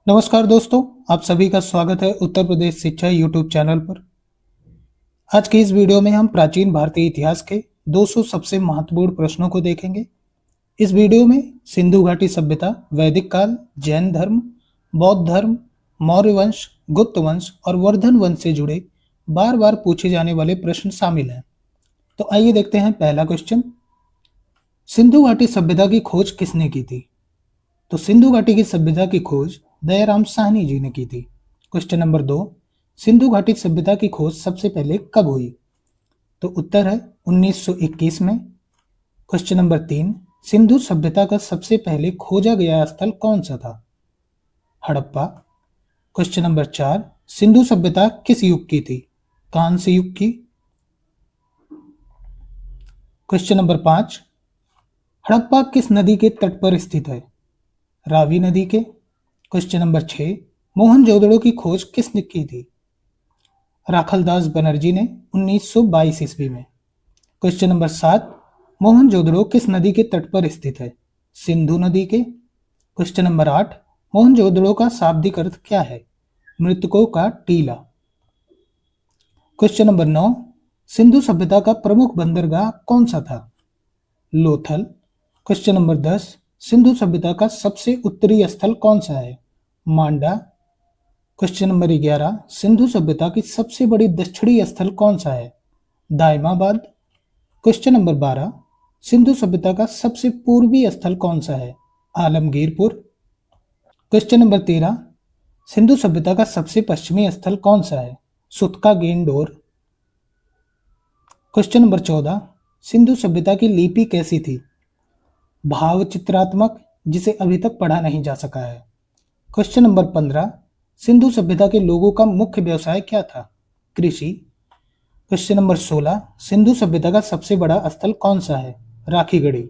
नमस्कार दोस्तों, आप सभी का स्वागत है उत्तर प्रदेश शिक्षा यूट्यूब चैनल पर। आज की इस वीडियो में हम प्राचीन भारतीय इतिहास के 200 सबसे महत्वपूर्ण प्रश्नों को देखेंगे। इस वीडियो में सिंधु घाटी सभ्यता, वैदिक काल, जैन धर्म, बौद्ध धर्म, मौर्य वंश, गुप्त वंश और वर्धन वंश से जुड़े बार बार पूछे जाने वाले प्रश्न शामिल हैं। तो आइए देखते हैं पहला क्वेश्चन। सिंधु घाटी सभ्यता की खोज किसने की थी? तो सिंधु घाटी की सभ्यता की खोज दयाराम साहनी जी ने की थी। क्वेश्चन नंबर 2, सिंधु घाटी सभ्यता की खोज सबसे पहले कब हुई? तो उत्तर है 1921 में। क्वेश्चन नंबर 3, सिंधु सभ्यता का सबसे पहले खोजा गया स्थल कौन सा था? हड़प्पा। क्वेश्चन नंबर 4, सिंधु सभ्यता किस युग की थी? कांस्य युग की। क्वेश्चन नंबर 5, हड़प्पा किस नदी के तट पर स्थित है? रावी नदी के। क्वेश्चन नंबर 6, मोहनजोदड़ो की खोज किसने की थी? राखलदास बनर्जी ने 1922 ईस्वी में। क्वेश्चन नंबर 7, मोहनजोदड़ो किस नदी के तट पर स्थित है? सिंधु नदी के। क्वेश्चन नंबर 8, मोहनजोदड़ो का शाब्दिक अर्थ क्या है? मृतकों का टीला। क्वेश्चन नंबर 9, सिंधु सभ्यता का प्रमुख बंदरगाह कौन सा था? लोथल। क्वेश्चन नंबर 10, सिंधु सभ्यता का सबसे उत्तरी स्थल कौन सा है? मांडा। क्वेश्चन नंबर 11, सिंधु सभ्यता की सबसे बड़ी दक्षिणी स्थल कौन सा है? दायमाबाद। क्वेश्चन नंबर 12, सिंधु सभ्यता का सबसे पूर्वी स्थल कौन सा है? आलमगीरपुर। क्वेश्चन नंबर 13, सिंधु सभ्यता का सबसे पश्चिमी स्थल कौन सा है? सुतका गेंडोर। क्वेश्चन नंबर 14, सिंधु सभ्यता की लिपि कैसी थी? भाव चित्रात्मक, जिसे अभी तक पढ़ा नहीं जा सका है। क्वेश्चन नंबर 15, सिंधु सभ्यता के लोगों का मुख्य व्यवसाय क्या था? कृषि। क्वेश्चन नंबर 16, सिंधु सभ्यता का सबसे बड़ा स्थल कौन सा है? राखीगढ़ी।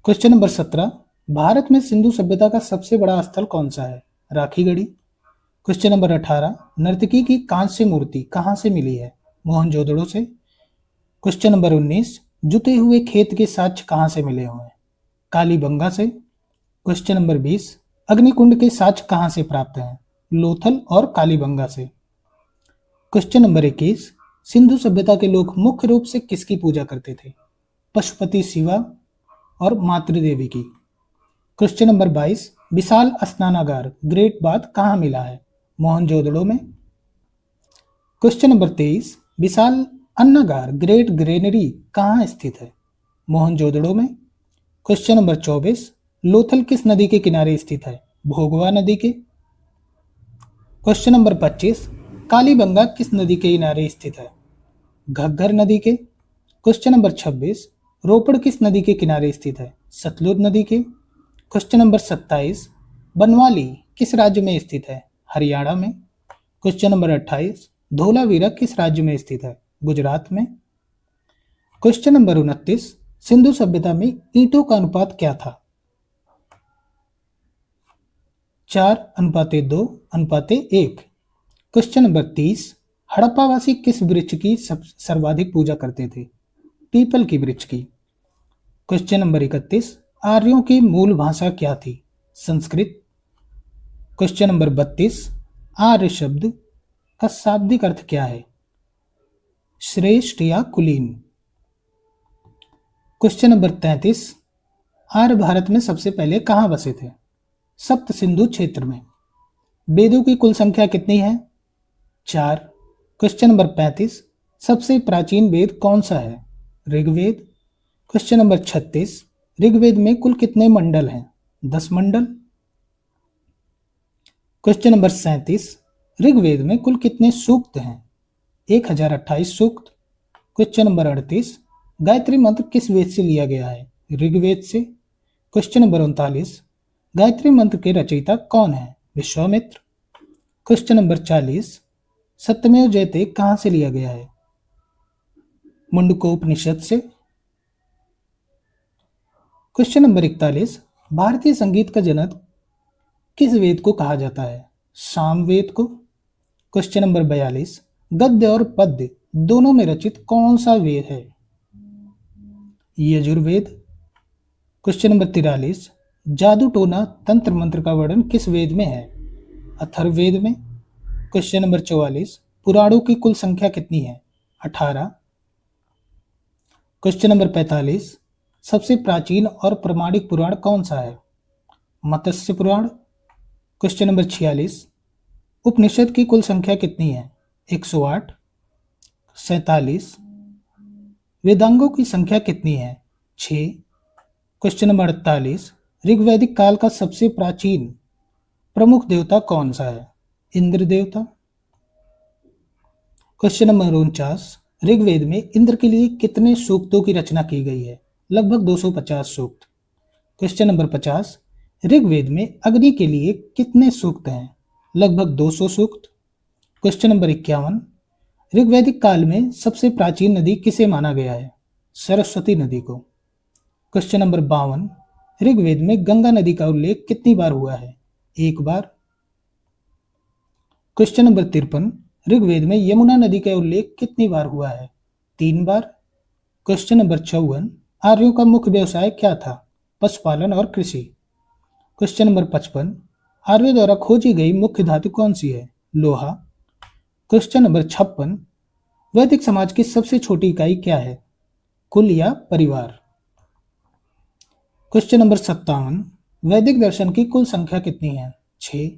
क्वेश्चन नंबर 17, भारत में सिंधु सभ्यता का सबसे बड़ा स्थल कौन सा है? राखीगढ़ी। क्वेश्चन नंबर 18, नर्तकी की कांस्य मूर्ति कहाँ से मिली है? मोहनजोदड़ो से। क्वेश्चन नंबर 19, जुते हुए खेत के साक्ष्य कहाँ से मिले हुए हैं? कालीबंगा से। क्वेश्चन नंबर 20, अग्निकुंड के साक्ष्य कहाँ से प्राप्त हैं? लोथल और कालीबंगा से। क्वेश्चन नंबर 21, सिंधु सभ्यता के लोग मुख्य रूप से किसकी पूजा करते थे? पशुपति शिवा और मातृदेवी की। क्वेश्चन नंबर 22, विशाल स्नानागार ग्रेट बाथ कहाँ मिला है? मोहनजोदड़ो में। क्वेश्चन नंबर 23, विशाल अन्नागार ग्रेट ग्रेनरी कहाँ स्थित है? मोहनजोदड़ो में। क्वेश्चन नंबर 24, लोथल किस नदी के किनारे स्थित है? भोगवा नदी के। क्वेश्चन नंबर 25, कालीबंगा किस नदी के किनारे स्थित है? घग्गर नदी के। क्वेश्चन नंबर 26, रोपड़ किस नदी के किनारे स्थित है? सतलुज नदी के। क्वेश्चन नंबर 27, बनवाली किस राज्य में स्थित है? हरियाणा में। क्वेश्चन नंबर 28, धोलावीरा किस राज्य में स्थित है? गुजरात में। क्वेश्चन नंबर 29, सिंधु सभ्यता में ईंटों का अनुपात क्या था? 4:2:1। क्वेश्चन नंबर 30, हड़प्पावासी किस वृक्ष की सर्वाधिक पूजा करते थे? पीपल की वृक्ष की। क्वेश्चन नंबर 31, आर्यों की मूल भाषा क्या थी? संस्कृत। क्वेश्चन नंबर 32, आर्य शब्द का शाब्दिक अर्थ क्या है? श्रेष्ठ या कुलीन। क्वेश्चन नंबर 33, आर्य भारत में सबसे पहले कहाँ बसे थे? सप्त सिंधु क्षेत्र में। वेदों की कुल संख्या कितनी है? 4। क्वेश्चन नंबर 35, सबसे प्राचीन वेद कौन सा है? ऋग्वेद। क्वेश्चन नंबर 36, ऋग्वेद में कुल कितने मंडल हैं? 10 मंडल। क्वेश्चन नंबर 37, ऋग्वेद में कुल कितने सूक्त हैं? 1028 सूक्त। क्वेश्चन नंबर 38, गायत्री मंत्र किस वेद से लिया गया है? ऋग्वेद से। क्वेश्चन नंबर 39, गायत्री मंत्र के रचयिता कौन है? विश्वामित्र। क्वेश्चन नंबर 40, सत्यमेव जयते कहाँ से लिया गया है? मुंडकोपनिषद से। क्वेश्चन नंबर 41, भारतीय संगीत का जनक किस वेद को कहा जाता है? सामवेद को। क्वेश्चन नंबर 42, गद्य और पद्य दोनों में रचित कौन सा वेद है? यजुर्वेद। क्वेश्चन नंबर 43, जादू टोना तंत्र मंत्र का वर्णन किस वेद में है? अथर्ववेद में। क्वेश्चन नंबर 44, पुराणों की कुल संख्या कितनी है? 18। क्वेश्चन नंबर 45, सबसे प्राचीन और प्रामाणिक पुराण कौन सा है? मत्स्य पुराण। क्वेश्चन नंबर 46, उपनिषद की कुल संख्या कितनी है? 108। 47, वेदांगों की संख्या कितनी है? 6। क्वेश्चन नंबर 48, ऋग्वैदिक काल का सबसे प्राचीन प्रमुख देवता कौन सा है? इंद्र देवता। क्वेश्चन नंबर 49, ऋग्वेद में इंद्र के लिए कितने सूक्तों की रचना की गई है? लगभग 250 सूक्त। क्वेश्चन नंबर 50, ऋग्वेद में अग्नि के लिए कितने सूक्त हैं? लगभग 200 सूक्त। क्वेश्चन नंबर 51, ऋग्वैदिक काल में सबसे प्राचीन नदी किसे माना गया है? सरस्वती नदी को। क्वेश्चन नंबर 52, ऋग्वेद में गंगा नदी का उल्लेख कितनी बार हुआ है? 1 बार। क्वेश्चन नंबर 53, ऋग्वेद में यमुना नदी का उल्लेख कितनी बार हुआ है? 3 बार। क्वेश्चन नंबर 54, आर्यों का मुख्य व्यवसाय क्या था? पशुपालन और कृषि। क्वेश्चन नंबर 55, आर्यों द्वारा खोजी गई मुख्य धातु कौन सी है? लोहा। क्वेश्चन नंबर 56, वैदिक समाज की सबसे छोटी इकाई क्या है? कुल या परिवार। क्वेश्चन नंबर 57, वैदिक दर्शन की कुल संख्या कितनी है? 6।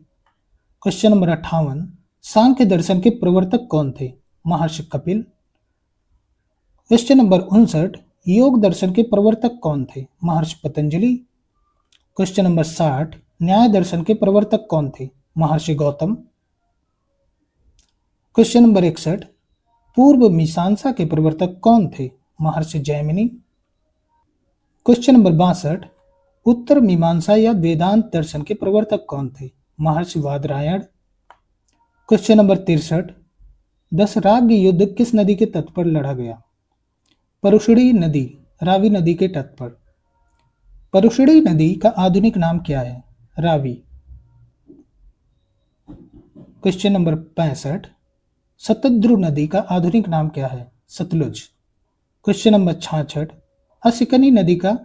क्वेश्चन नंबर 58, सांख्य दर्शन के प्रवर्तक कौन थे? महर्षि कपिल। क्वेश्चन नंबर 59, योग दर्शन के प्रवर्तक कौन थे? महर्षि पतंजलि। क्वेश्चन नंबर 60, न्याय दर्शन के प्रवर्तक कौन थे? महर्षि गौतम। क्वेश्चन नंबर 61, पूर्व मीमांसा के प्रवर्तक कौन थे? महर्षि जैमिनी। क्वेश्चन नंबर 62, उत्तर मीमांसा या वेदांत दर्शन के प्रवर्तक कौन थे? महर्षि बादरायण। क्वेश्चन नंबर 63, दशराग्य युद्ध किस नदी के तट पर लड़ा गया? परुषणी नदी, रावी नदी के तट पर। परुषणी नदी का आधुनिक नाम क्या है? रावी। क्वेश्चन नंबर 65, शतद्रु नदी का आधुनिक नाम क्या है? सतलुज। क्वेश्चन नंबर 66, असिकनी नदी का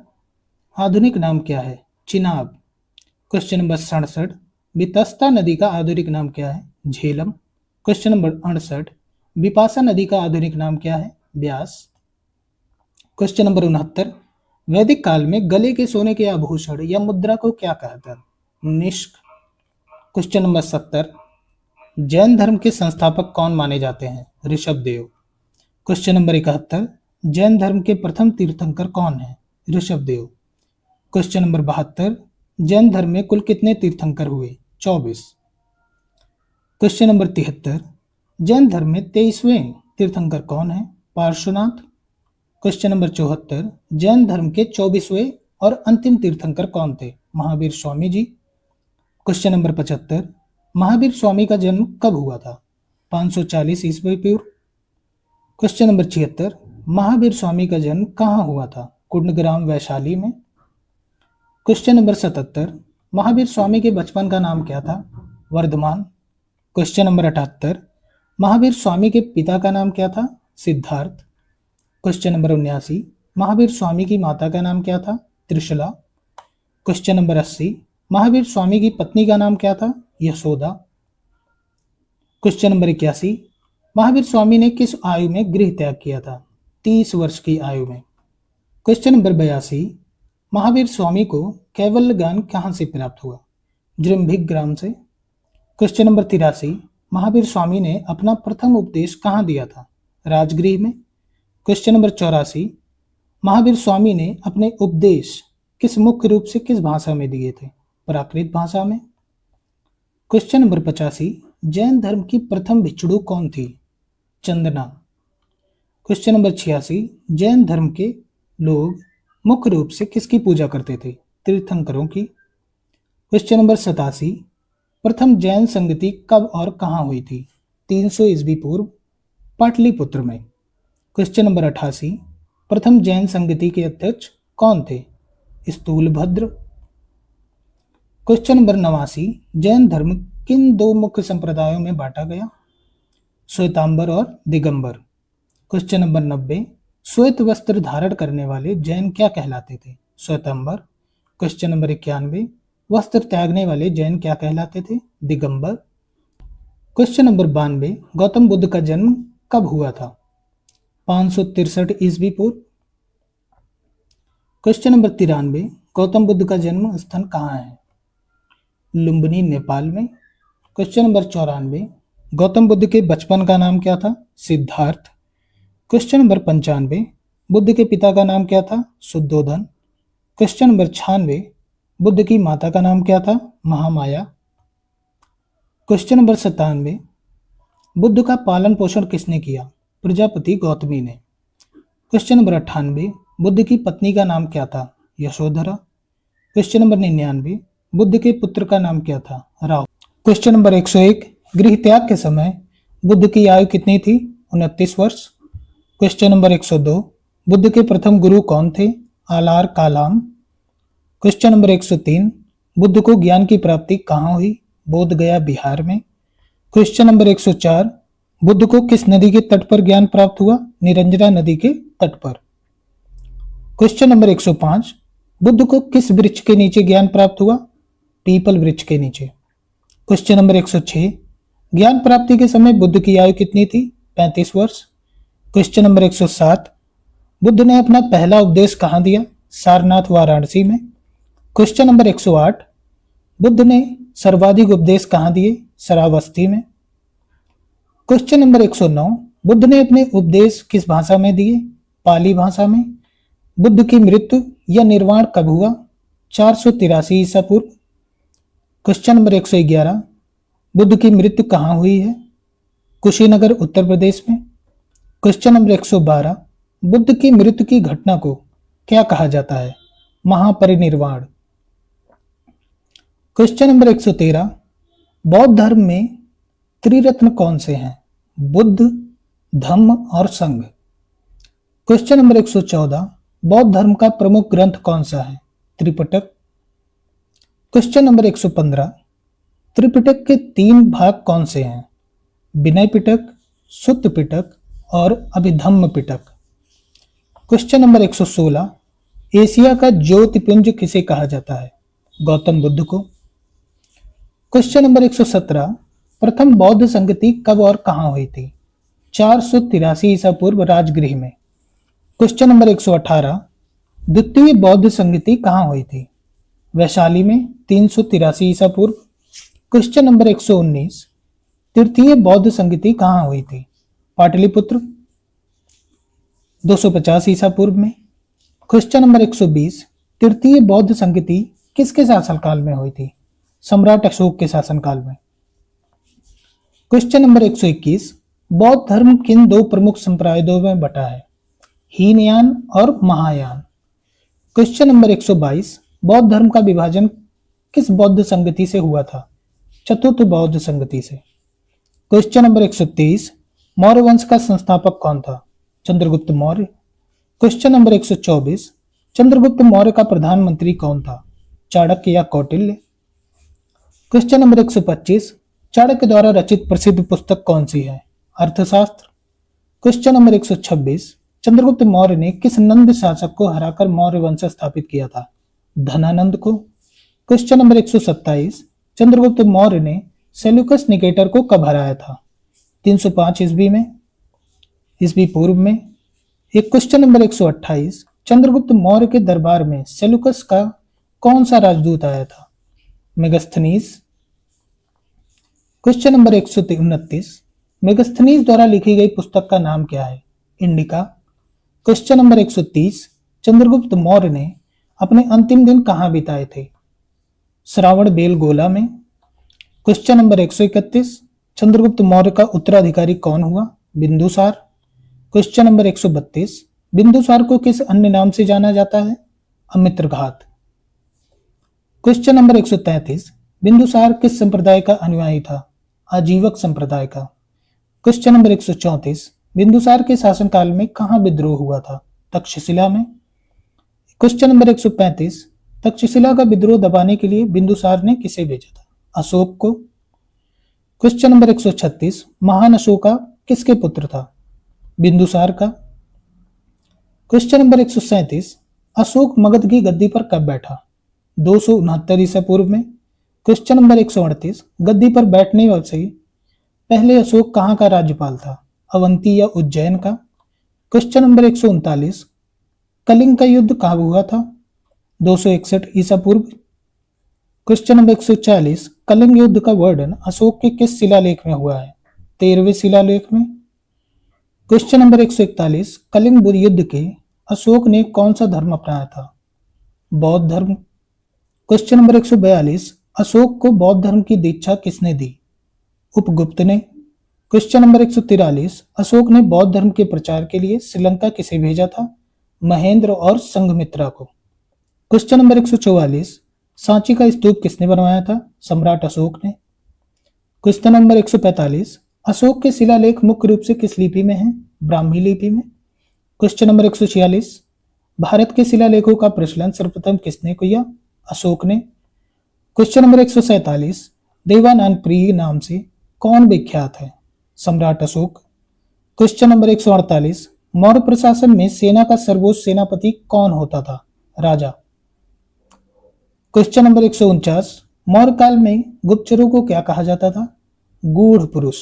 आधुनिक नाम क्या है? चिनाब। क्वेश्चन नंबर 67, वितस्ता नदी का आधुनिक नाम क्या है? झेलम। क्वेश्चन नंबर 68, बिपाशा नदी का आधुनिक नाम क्या है? ब्यास। क्वेश्चन नंबर 69, वैदिक काल में गले के सोने के आभूषण या मुद्रा को क्या कहते हैं? निष्क। क्वेश्चन नंबर 70, जैन धर्म के संस्थापक कौन माने जाते हैं? ऋषभदेव। क्वेश्चन नंबर 71, जैन धर्म के प्रथम तीर्थंकर कौन है? ऋषभदेव। क्वेश्चन नंबर 72, जैन धर्म में कुल कितने तीर्थंकर हुए? 24। क्वेश्चन नंबर 73, जैन धर्म में 23वें तीर्थंकर कौन है? पार्श्वनाथ। क्वेश्चन नंबर 74, जैन धर्म के 24वें और अंतिम तीर्थंकर कौन थे? महावीर स्वामी जी। क्वेश्चन नंबर 75, महावीर स्वामी का जन्म कब हुआ था? 540 ईस्वी पूर्व। क्वेश्चन नंबर 76, महावीर स्वामी का जन्म कहाँ हुआ था? कुंडग्राम वैशाली में। क्वेश्चन नंबर 77, महावीर स्वामी के बचपन का नाम क्या था? वर्धमान। क्वेश्चन नंबर 78, महावीर स्वामी के पिता का नाम क्या था? सिद्धार्थ। क्वेश्चन नंबर 79, महावीर स्वामी की माता का नाम क्या था? त्रिशला। क्वेश्चन नंबर 80, महावीर स्वामी की पत्नी का नाम क्या था? यशोदा। क्वेश्चन नंबर 81, महावीर स्वामी ने किस आयु में गृह त्याग किया था? 30 वर्ष की आयु में। क्वेश्चन नंबर 82, महावीर स्वामी को कैवल्य ज्ञान कहाँ से प्राप्त हुआ? जृंभिक ग्राम से। क्वेश्चन नंबर 83, महावीर स्वामी ने अपना प्रथम उपदेश कहाँ दिया था? राजगृह में। क्वेश्चन नंबर 84, महावीर स्वामी ने अपने उपदेश किस मुख्य रूप से किस भाषा में दिए थे? प्राकृत भाषा में। क्वेश्चन नंबर 85, जैन धर्म की प्रथम भिक्षु कौन थी? चंदना। क्वेश्चन नंबर 86, जैन धर्म के लोग मुख्य रूप से किसकी पूजा करते थे? तीर्थंकरों की। क्वेश्चन नंबर 87, प्रथम जैन संगति कब और कहाँ हुई थी? 300 ईस्वी पूर्व, पाटलिपुत्र में। क्वेश्चन नंबर 88, प्रथम जैन संगति के अध्यक्ष कौन थे? स्थूलभद्र। क्वेश्चन नंबर 89, जैन धर्म किन दो मुख्य संप्रदायों में बांटा गया? श्वेतांबर और दिगंबर। क्वेश्चन नंबर 90, श्वेत वस्त्र धारण करने वाले जैन क्या कहलाते थे? श्वेतांबर। क्वेश्चन नंबर 91, वस्त्र त्यागने वाले जैन क्या कहलाते थे? दिगंबर। क्वेश्चन नंबर 92, गौतम बुद्ध का जन्म कब हुआ था? 563 ईस्वी पूर्व। क्वेश्चन नंबर 93, गौतम बुद्ध का जन्म स्थान कहाँ है? लुम्बिनी, नेपाल में। क्वेश्चन नंबर 94, गौतम बुद्ध के बचपन का नाम क्या था? सिद्धार्थ। क्वेश्चन नंबर 95, बुद्ध के पिता का नाम क्या था? शुद्धोधन। क्वेश्चन नंबर 96, बुद्ध की माता का नाम क्या था? महामाया। क्वेश्चन नंबर 97, बुद्ध का पालन पोषण किसने किया? प्रजापति गौतमी ने। क्वेश्चन नंबर 98, बुद्ध की पत्नी का नाम क्या था? यशोधरा। क्वेश्चन नंबर 99, बुद्ध के पुत्र का नाम क्या था? राहुल। क्वेश्चन नंबर 101, गृह त्याग के समय बुद्ध की आयु कितनी थी? 29 वर्ष। क्वेश्चन नंबर 102, बुद्ध के प्रथम गुरु कौन थे? आलार कालाम। क्वेश्चन नंबर 103, बुद्ध को ज्ञान की प्राप्ति कहाँ हुई? बोध गया, बिहार में। क्वेश्चन नंबर 104, बुद्ध को किस नदी के तट पर ज्ञान प्राप्त हुआ? निरंजना नदी के तट पर। क्वेश्चन नंबर 105, बुद्ध को किस वृक्ष के नीचे ज्ञान प्राप्त हुआ? पीपल वृक्ष के नीचे। क्वेश्चन नंबर 106, ज्ञान प्राप्ति के समय बुद्ध की आयु कितनी थी? 35 वर्ष। क्वेश्चन नंबर 107, बुद्ध ने अपना पहला उपदेश कहाँ दिया? सारनाथ, वाराणसी में। क्वेश्चन नंबर 108, बुद्ध ने सर्वाधिक उपदेश कहाँ दिए? श्रावस्ती में। क्वेश्चन नंबर 109, बुद्ध ने अपने उपदेश किस भाषा में दिए? पाली भाषा में। बुद्ध की मृत्यु या निर्वाण कब हुआ? 483 ईसा पूर्व। क्वेश्चन नंबर 111, बुद्ध की मृत्यु कहाँ हुई है? कुशीनगर, उत्तर प्रदेश में। क्वेश्चन नंबर 112, बुद्ध की मृत्यु की घटना को क्या कहा जाता है? महापरिनिर्वाण। क्वेश्चन नंबर 113, बौद्ध धर्म में त्रिरत्न कौन से हैं? बुद्ध, धम्म और संघ। क्वेश्चन नंबर 114, बौद्ध धर्म का प्रमुख ग्रंथ कौन सा है? त्रिपिटक। क्वेश्चन नंबर 115, त्रिपिटक के 3 भाग कौन से हैं? विनय पिटक, सुत्त पिटक और अभिधम्म पिटक। क्वेश्चन नंबर 116, एशिया का ज्योतिपुंज किसे कहा जाता है? गौतम बुद्ध को। क्वेश्चन नंबर 117, प्रथम बौद्ध संगति कब और कहां हुई थी? 483 ईसा पूर्व, राजगृह में। क्वेश्चन नंबर 118, द्वितीय बौद्ध संगति कहां हुई थी? वैशाली में, 383 ईसा पूर्व। क्वेश्चन नंबर 119, तृतीय बौद्ध संगति कहां हुई थी? पाटलिपुत्र, 250 ईसा पूर्व में। क्वेश्चन नंबर 120, तृतीय बौद्ध संगति किसके शासनकाल में हुई थी? सम्राट अशोक के शासनकाल में। क्वेश्चन नंबर 121, बौद्ध धर्म किन 2 प्रमुख संप्रदायों में बटा है? हीनयान और महायान। क्वेश्चन नंबर 122, बौद्ध धर्म का विभाजन किस बौद्ध संगति से हुआ था? चतुर्थ बौद्ध संगति से। क्वेश्चन नंबर 123, मौर्य वंश का संस्थापक कौन था? चंद्रगुप्त मौर्य। क्वेश्चन नंबर 124, चंद्रगुप्त मौर्य का प्रधानमंत्री कौन था? चाणक्य या कौटिल्य। क्वेश्चन नंबर 125, चाणक्य द्वारा रचित प्रसिद्ध पुस्तक कौन सी है? अर्थशास्त्र। क्वेश्चन नंबर 126, चंद्रगुप्त मौर्य ने किस नंद शासक को हराकर मौर्य वंश स्थापित किया था? धनानंद को। क्वेश्चन नंबर 127, चंद्रगुप्त मौर्य ने सेल्यूकस निकेटर को कब हराया था? 305 ईस्वी में, ईस्वी पूर्व में। एक क्वेश्चन नंबर 128, चंद्रगुप्त मौर्य के दरबार में सेल्यूकस का कौन सा राजदूत आया था? मेगस्थनीज। क्वेश्चन नंबर 129, मेगस्थनीज द्वारा लिखी गई पुस्तक का नाम क्या है? Indica. Question number 130, Chandragupta Maurya ने अपने अंतिम दिन कहां बिताए थे? श्रावण बेलगोला में। क्वेश्चन नंबर 131, चंद्रगुप्त मौर्य का उत्तराधिकारी कौन हुआ? बिंदुसार। क्वेश्चन नंबर 132, बिंदुसार को किस अन्य नाम से जाना जाता है? अमित्रघात। क्वेश्चन नंबर 133, बिंदुसार किस संप्रदाय का अनुयायी था? आजीवक संप्रदाय का। क्वेश्चन नंबर 134, बिंदुसार के शासनकाल में कहां विद्रोह हुआ था? तक्षशिला में। क्वेश्चन नंबर 135, तक्षशिला का विद्रोह दबाने के लिए बिंदुसार ने किसे भेजा था? अशोक को। क्वेश्चन नंबर 136, महान अशोका किसके पुत्र था? बिंदुसार का। क्वेश्चन नंबर 137, अशोक मगध की गद्दी पर कब बैठा? 269 ईसा पूर्व में। क्वेश्चन नंबर 138, गद्दी पर बैठने से पहले अशोक कहाँ का राज्यपाल था? अवंती या उज्जैन का? क्वेश्चन नंबर 139, कलिंग का युद्ध कहाँ हुआ था? 261 ईसा पूर्व। क्वेश्चन नंबर 140, कलिंग युद्ध का वर्णन अशोक के किस शिलालेख में हुआ है? 13वें शिलालेख में। क्वेश्चन नंबर 141, कलिंग युद्ध के अशोक ने कौन सा धर्म अपनाया था? बौद्ध धर्म। क्वेश्चन नंबर 142, अशोक को बौद्ध धर्म की दीक्षा किसने दी? उपगुप्त ने। क्वेश्चन नंबर 143, अशोक ने बौद्ध धर्म के प्रचार के लिए श्रीलंका किसे भेजा था? महेंद्र और संघमित्रा को। क्वेश्चन नंबर 144, सांची का स्तूप किसने बनवाया था? सम्राट अशोक ने। क्वेश्चन नंबर 145, अशोक के शिलालेख मुख्य रूप से किस लिपि में हैं? ब्राह्मी लिपि में। क्वेश्चन नंबर 146, भारत के शिलालेखों का प्रचलन सर्वप्रथम किसने किया? अशोक ने। क्वेश्चन नंबर 147, देवानंदप्रिय नाम से कौन विख्यात है? सम्राट अशोक। क्वेश्चन नंबर 148, मौर्य प्रशासन में सेना का सर्वोच्च सेनापति कौन होता था? राजा। क्वेश्चन नंबर 149, मौर्य काल में गुप्तचरों को क्या कहा जाता था? गूढ़ पुरुष।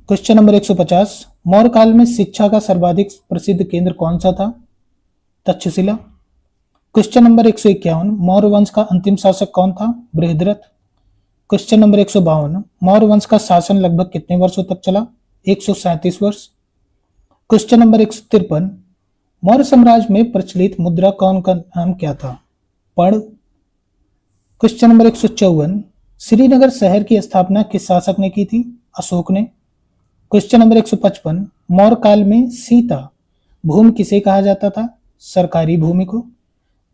क्वेश्चन नंबर 150, मौर्य काल में शिक्षा का सर्वाधिक प्रसिद्ध केंद्र कौन सा था? तक्षशिला। क्वेश्चन नंबर 151, मौर्य वंश का अंतिम शासक कौन था? बृहद्रथ। क्वेश्चन नंबर 152, मौर्य वंश का शासन लगभग कितने वर्षों तक चला? 137 वर्ष। क्वेश्चन नंबर 153, मौर्य साम्राज्य में प्रचलित मुद्रा कौन का नाम क्या था? पर्ण। क्वेश्चन नंबर 154, श्रीनगर शहर की स्थापना किस शासक ने की थी? अशोक ने। क्वेश्चन नंबर 155, मौर्य काल में सीता भूमि किसे कहा जाता था? सरकारी भूमि को।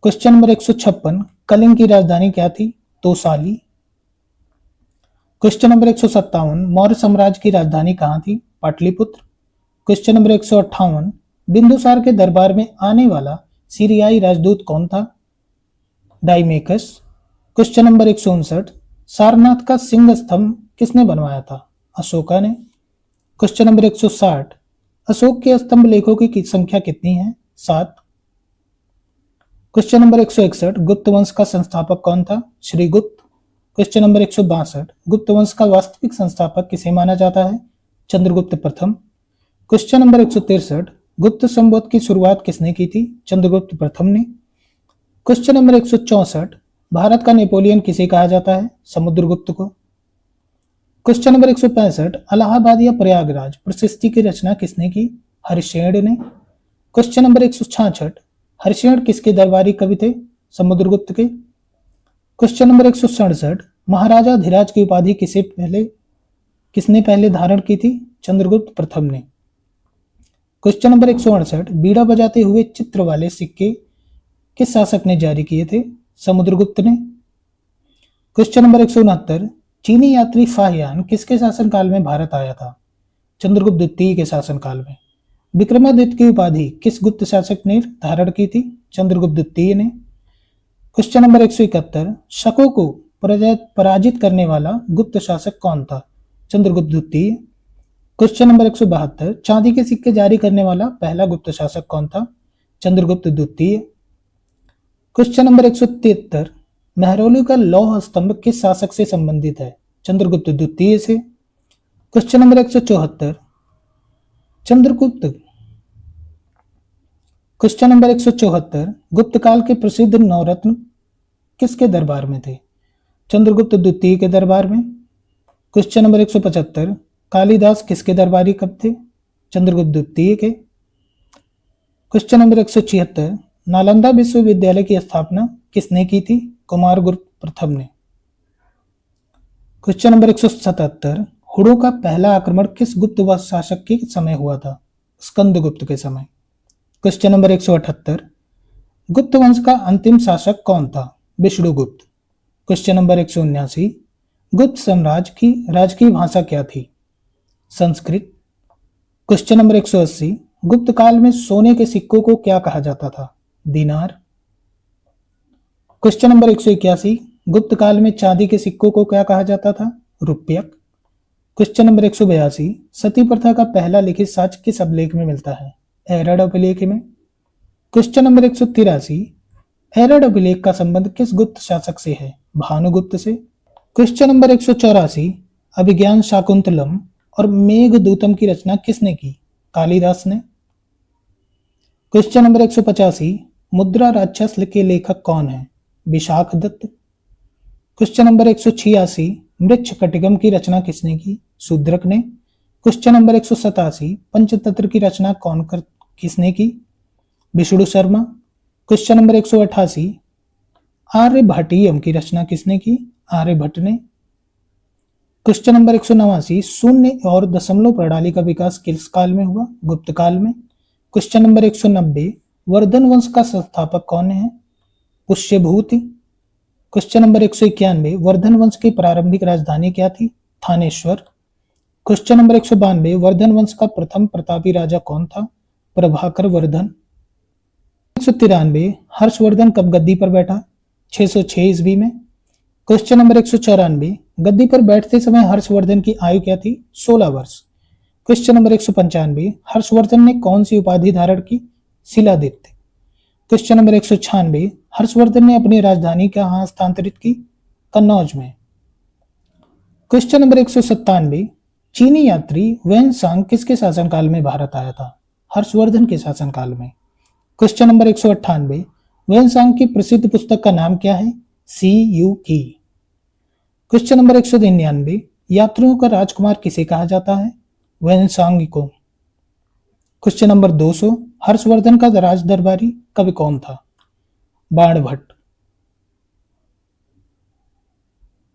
क्वेश्चन नंबर 156, कलिंग की राजधानी क्या थी? तोसाली। क्वेश्चन नंबर 157, मौर्य साम्राज्य की राजधानी कहाँ थी? पाटलिपुत्र। क्वेश्चन नंबर 158, बिंदुसार के दरबार में आने वाला सीरियाई राजदूत कौन था? डाइमेकस। क्वेश्चन नंबर 159, सारनाथ का सिंह स्तंभ किसने बनवाया था? अशोका ने। क्वेश्चन नंबर 160, अशोक के स्तंभ लेखों की संख्या कितनी है? 7। क्वेश्चन नंबर 161, गुप्त वंश का संस्थापक कौन था? श्रीगुप्त। क्वेश्चन नंबर 162, गुप्त वंश का वास्तविक संस्थापक किसे माना जाता है? चंद्रगुप्त प्रथम। क्वेश्चन नंबर 163, गुप्त संवत की शुरुआत किसने की थी? चंद्रगुप्त प्रथम ने। क्वेश्चन नंबर 164, भारत का नेपोलियन किसे कहा जाता है? समुद्रगुप्त को। क्वेश्चन नंबर 165, इलाहाबाद या प्रयागराज प्रशस्ति की रचना किसने की? हरिशेन ने। क्वेश्चन नंबर 166, हरिशेन किसके दरबारी कवि थे? समुद्रगुप्त के। क्वेश्चन नंबर 167, महाराजा धीराज की उपाधि किसने पहले धारण की थी? चंद्रगुप्त प्रथम ने। क्वेश्चन नंबर 168, बीड़ा बजाते हुए चित्र वाले सिक्के किस शासक ने जारी किए थे? समुद्रगुप्त ने। क्वेश्चन नंबर 169, चीनी यात्री फाहियान किसके शासनकाल में भारत आया था? चंद्रगुप्त द्वितीय के शासनकाल में। विक्रमादित्य की उपाधि किस गुप्त शासक ने धारण की थी? चंद्रगुप्त द्वितीय ने। क्वेश्चन नंबर 171, शकों को पराजित करने वाला गुप्त शासक कौन था? चंद्रगुप्त द्वितीय। क्वेश्चन नंबर 172, चांदी के सिक्के जारी करने वाला पहला गुप्त शासक कौन था? चंद्रगुप्त द्वितीय। क्वेश्चन नंबर 173, महरौली का लौह स्तंभ किस शासक से संबंधित है? चंद्रगुप्त द्वितीय से। Question number 174, Chandragupta. Question number 174, गुप्त काल के प्रसिद्ध नवरत्न किसके दरबार में थे? चंद्रगुप्त द्वितीय के दरबार में। क्वेश्चन नंबर 175, कालिदास किसके दरबारी कवि थे? चंद्रगुप्त द्वितीय के। क्वेश्चन नंबर 176, नालंदा विश्वविद्यालय की स्थापना किसने की थी? कुमारगुप्त प्रथम ने। क्वेश्चन नंबर 177, हुड़ों का पहला आक्रमण किस गुप्त वंश शासक के समय हुआ था? स्कंदगुप्त के समय। क्वेश्चन नंबर 178, गुप्त वंश का अंतिम शासक कौन था? विष्णुगुप्त। क्वेश्चन नंबर 179, गुप्त साम्राज्य की राजकीय भाषा क्या थी? संस्कृत। क्वेश्चन नंबर 180, गुप्त काल में सोने के सिक्कों को क्या कहा जाता था? दीनार। क्वेश्चन नंबर 181, गुप्त काल में चांदी के सिक्कों को क्या कहा जाता था? रुपयक। क्वेश्चन नंबर 182, सती प्रथा का पहला लिखित साक्ष्य किस अभिलेख में मिलता है? एरड़ अभिलेख में। क्वेश्चन नंबर 183, एरड अभिलेख का संबंध किस गुप्त शासक से है? भानुगुप्त से। क्वेश्चन नंबर 184, अभिज्ञान शाकुंतलम और मेघदूतम की रचना किसने की? कालिदास ने। क्वेश्चन नंबर 185, मुद्रा राक्षस के लेखक कौन है? विशाख दत्त। क्वेश्चन नंबर 186, मृक्ष कटिकम की रचना किसने की? शूद्रक ने। क्वेश्चन नंबर 187, पंचतंत्र की रचना किसने की? विष्णु शर्मा। क्वेश्चन नंबर 188, आर्यभट्टीयम की रचना किसने की? आर्यभट्ट ने। क्वेश्चन नंबर 189, शून्य और दशमलव प्रणाली का विकास किस काल में हुआ? गुप्त काल में। क्वेश्चन नंबर 190, वर्धन वंश का संस्थापक कौन है? पुष्यभूति। क्वेश्चन नंबर 191, वर्धन वंश की प्रारंभिक राजधानी क्या थी? थानेश्वर। क्वेश्चन नंबर 192, वर्धन वंश का प्रथम प्रतापी राजा कौन था? प्रभाकर वर्धन। 193, हर्षवर्धन कब गद्दी पर बैठा? 606 ईस्वी में। क्वेश्चन नंबर 194, गद्दी पर बैठते समय हर्षवर्धन की आयु क्या थी? 16 वर्ष। क्वेश्चन नंबर 195, हर्षवर्धन ने कौन सी उपाधि धारण की? शिलादित्य। क्वेश्चन नंबर 196, हर्षवर्धन ने अपनी राजधानी कहाँ स्थानांतरित की? कन्नौज में। क्वेश्चन नंबर 197, चीनी यात्री वेनसांग किसके शासनकाल में भारत आया था? हर्षवर्धन के शासनकाल में। क्वेश्चन नंबर 198, वेनसांग की प्रसिद्ध पुस्तक का नाम क्या है? सी यू की। क्वेश्चन नंबर 199, यात्रियों का राजकुमार किसे कहा जाता है? वेनसांग को। क्वेश्चन नंबर 200, हर्षवर्धन का राज दरबारी कवि कौन था? बाणभट्ट।